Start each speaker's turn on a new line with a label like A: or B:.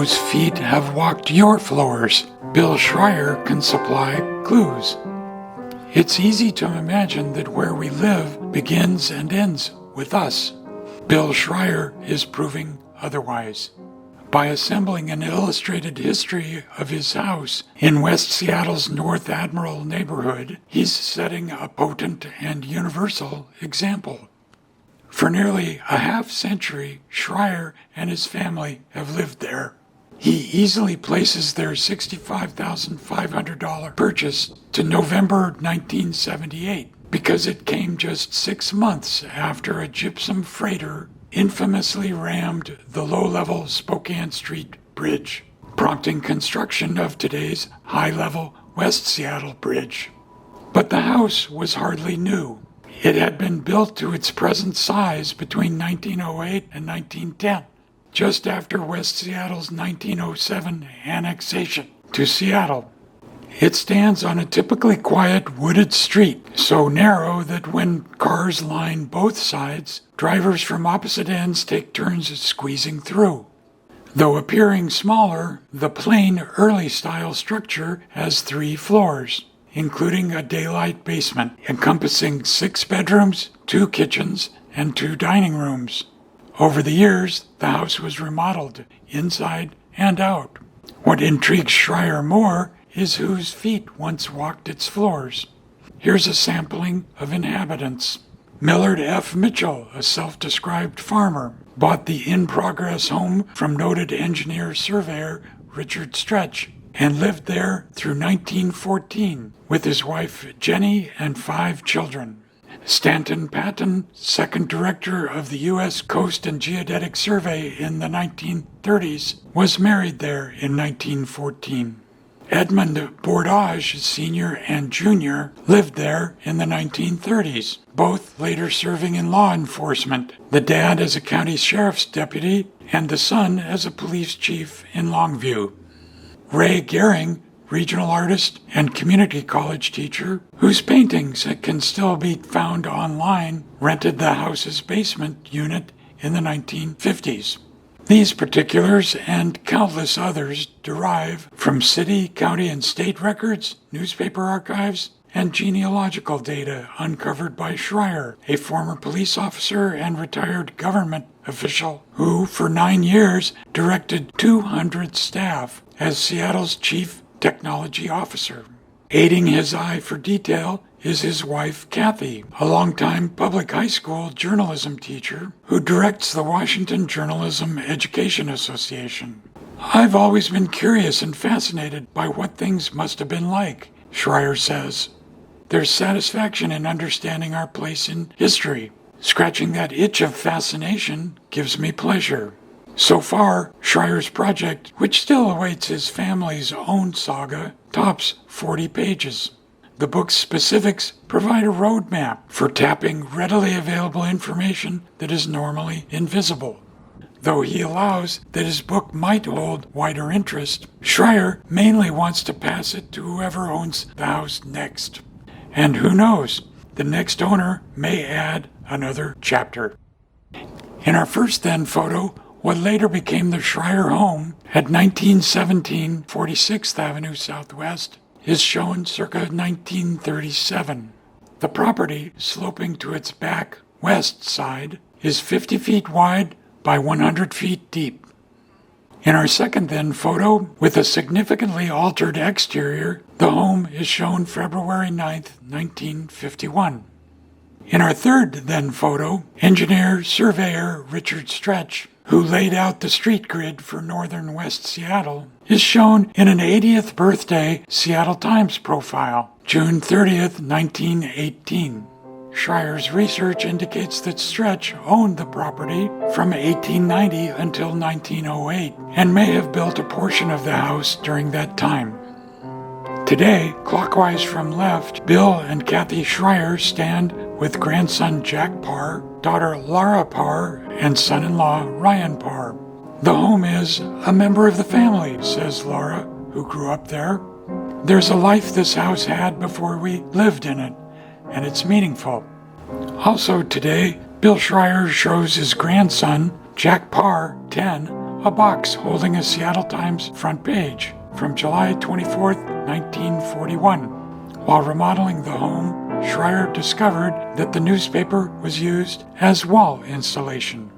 A: whose feet have walked your floors. Bill Schrier can supply clues. It's easy to imagine that where we live begins and ends with us. Bill Schrier is proving otherwise. By assembling an illustrated history of his house in West Seattle's North Admiral neighborhood, he's setting a potent and universal example. For nearly a half-century, Schrier and his family have lived there. He easily places their $65,500 purchase to November 1978 because it came just 6 months after a gypsum freighter infamously rammed the low-level Spokane Street Bridge, prompting construction of today's high-level West Seattle Bridge. But the house was hardly new. It had been built to its present size between 1908 and 1910, just after West Seattle's 1907 annexation to Seattle. It stands on a typically quiet wooded street, so narrow that when cars line both sides, drivers from opposite ends take turns at squeezing through. Though appearing smaller, the plain early-style structure has 3 floors, including a daylight basement encompassing 6 bedrooms, 2 kitchens, and 2 dining rooms. Over the years, the house was remodeled, inside and out. What intrigues Schrier more is whose feet once walked its floors. Here's a sampling of inhabitants. Millard F. Mitchell, a self-described farmer, bought the in-progress home from noted engineer surveyor Richard Stretch and lived there through 1914 with his wife Jenny and 5 children. Stanton Patton, second director of the U.S. Coast and Geodetic Survey in the 1930s, was married there in 1914. Edmund Bordage, Sr. and Jr., lived there in the 1930s, both later serving in law enforcement, the dad as a county sheriff's deputy and the son as a police chief in Longview. Ray Gehring, regional artist and community college teacher, whose paintings can still be found online, rented the house's basement unit in the 1950s. These particulars and countless others derive from city, county, and state records, newspaper archives, and genealogical data uncovered by Schrier, a former police officer and retired government official who, for 9 years, directed 200 staff as Seattle's chief technology officer. Aiding his eye for detail is his wife, Kathy, a longtime public high school journalism teacher who directs the Washington Journalism Education Association. I've always been curious and fascinated by what things must have been like, Schrier says. There's satisfaction in understanding our place in history. Scratching that itch of fascination gives me pleasure. So far, Schrier's project, which still awaits his family's own saga, tops 40 pages. The book's specifics provide a roadmap for tapping readily available information that is normally invisible. Though he allows that his book might hold wider interest, Schrier mainly wants to pass it to whoever owns the house next. And who knows, the next owner may add another chapter. In our first then photo, what later became the Schrier home at 1917 46th Avenue Southwest is shown circa 1937. The property, sloping to its back west side, is 50 feet wide by 100 feet deep. In our second then photo, with a significantly altered exterior, the home is shown February 9th, 1951. In our third then photo, engineer surveyor Richard Stretch, who laid out the street grid for northern West Seattle, is shown in an 80th birthday Seattle Times profile, June 30th, 1918. Schrier's research indicates that Stretch owned the property from 1890 until 1908 and may have built a portion of the house during that time. Today, clockwise from left, Bill and Kathy Schrier stand with grandson Jack Parr, daughter Laura Parr, and son-in-law Ryan Parr. The home is a member of the family, says Laura, who grew up there. There's a life this house had before we lived in it, and it's meaningful. Also today, Bill Schrier shows his grandson, Jack Parr, 10, a box holding a Seattle Times front page from July 24, 1941. While remodeling the home, Schrier discovered that the newspaper was used as wall insulation.